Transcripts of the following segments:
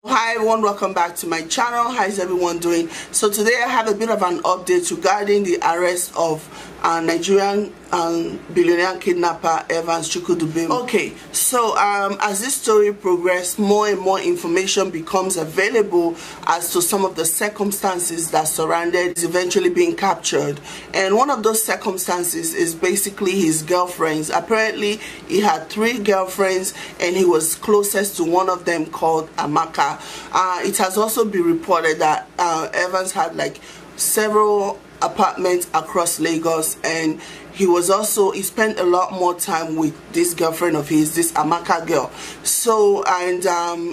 Hi everyone, welcome back to my channel. How is everyone doing? So today I have a bit of an update regarding the arrest of Nigerian billionaire kidnapper Evans Chukwudubem. Okay, so as this story progresses, more and more information becomes available as to some of the circumstances that surrounded his eventually being captured. And one of those circumstances is basically his girlfriends. Apparently he had 3 girlfriends and he was closest to one of them called Amaka. It has also been reported that Evans had like several apartments across Lagos, and he spent a lot more time with this girlfriend of his, this Amaka girl. So, and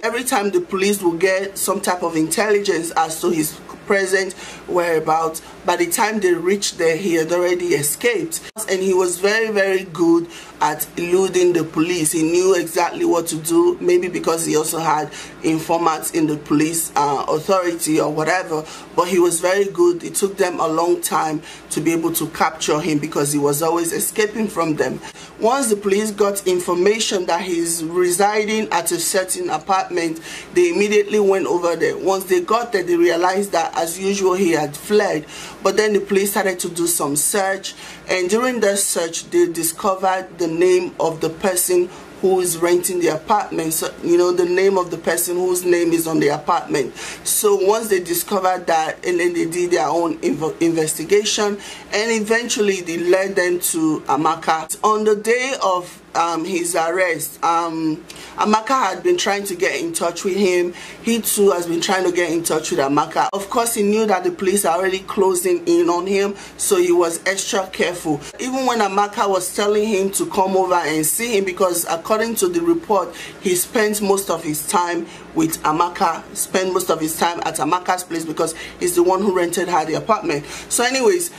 every time the police will get some type of intelligence as to his present whereabouts, by the time they reached there, he had already escaped. And he was very, very good at eluding the police. He knew exactly what to do, maybe because he also had informants in the police authority or whatever, but he was very good. It took them a long time to be able to capture him because he was always escaping from them. Once the police got information that he's residing at a certain apartment, they immediately went over there. Once they got there, they realized that as usual he had fled. But then the police started to do some search, and during that search they discovered the name of the person who is renting the apartment. So, you know, the name of the person whose name is on the apartment. So once they discovered that, and then they did their own investigation, and eventually they led them to Amaka. On the day of his arrest, Amaka had been trying to get in touch with him. He too has been trying to get in touch with Amaka. Of course, he knew that the police are already closing in on him, so he was extra careful. Even when Amaka was telling him to come over and see him, because according to the report, he spent most of his time with Amaka, spent most of his time at Amaka's place because he's the one who rented her the apartment. So anyways,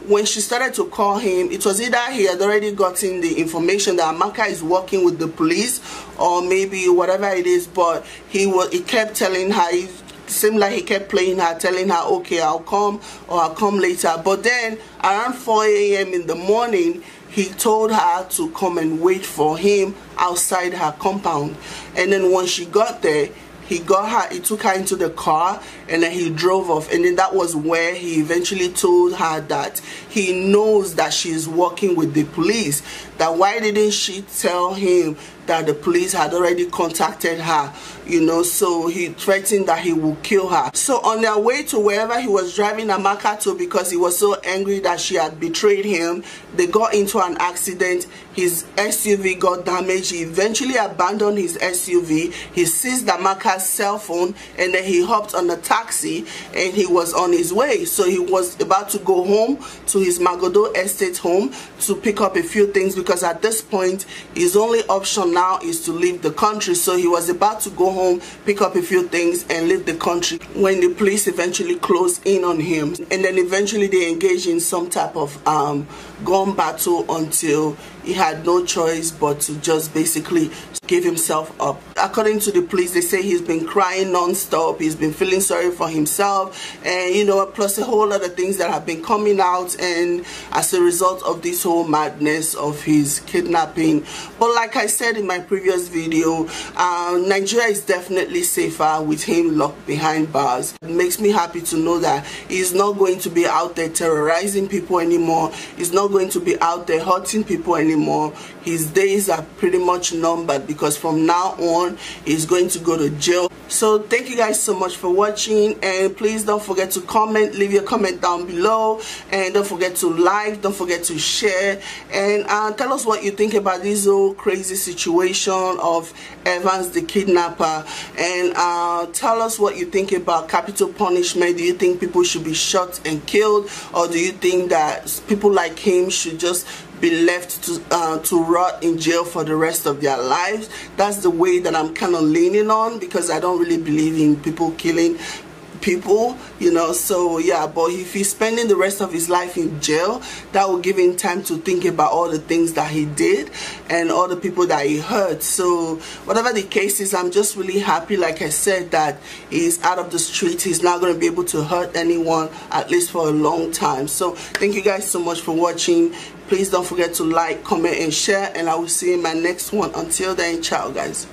when she started to call him, it was either he had already gotten the information that Amaka is working with the police, or maybe whatever it is, but he kept telling her, it seemed like he kept playing her, telling her, okay, I'll come, or I'll come later. But then around 4 a.m. in the morning, he told her to come and wait for him outside her compound. And then when she got there, he took her into the car, and then he drove off. And then that was where he eventually told her that he knows that she is working with the police. That why didn't she tell him that the police had already contacted her, you know? So he threatened that he will kill her. So on their way to wherever he was driving Amaka to, because he was so angry that she had betrayed him, they got into an accident. His SUV got damaged. He eventually abandoned his SUV. He seized Amaka's cell phone, and then he hopped on a taxi and he was on his way. So he was about to go home to his Magodo estate home to pick up a few things, because at this point his only option now is to leave the country. So he was about to go home, pick up a few things and leave the country when the police eventually closed in on him. And then eventually they engaged in some type of gun battle until he had no choice but to just basically give himself up. According to the police, they say he's been crying non-stop, he's been feeling sorry for himself, and you know, plus a whole lot of things that have been coming out, and as a result of this whole madness of his kidnapping. But like I said in my previous video, Nigeria is definitely safer with him locked behind bars. It makes me happy to know that he's not going to be out there terrorizing people anymore. He's not going to be out there hurting people anymore. His days are pretty much numbered, because from now on he's going to go to jail. So thank you guys so much for watching, and please don't forget to comment, leave your comment down below, and don't forget to like, don't forget to share, and tell us what you think about this whole crazy situation of Evans the kidnapper, and tell us what you think about capital punishment. Do you think people should be shot and killed, or do you think that people like him should just be left to rot in jail for the rest of their lives? That's the way that I'm kind of leaning on, because I don't really believe in people killing people, you know. So yeah, but if he's spending the rest of his life in jail, that will give him time to think about all the things that he did and all the people that he hurt. So whatever the case is, I'm just really happy, like I said, that he's out of the streets. He's not going to be able to hurt anyone, at least for a long time. So thank you guys so much for watching. Please don't forget to like, comment and share, and I will see you in my next one. Until then, ciao guys.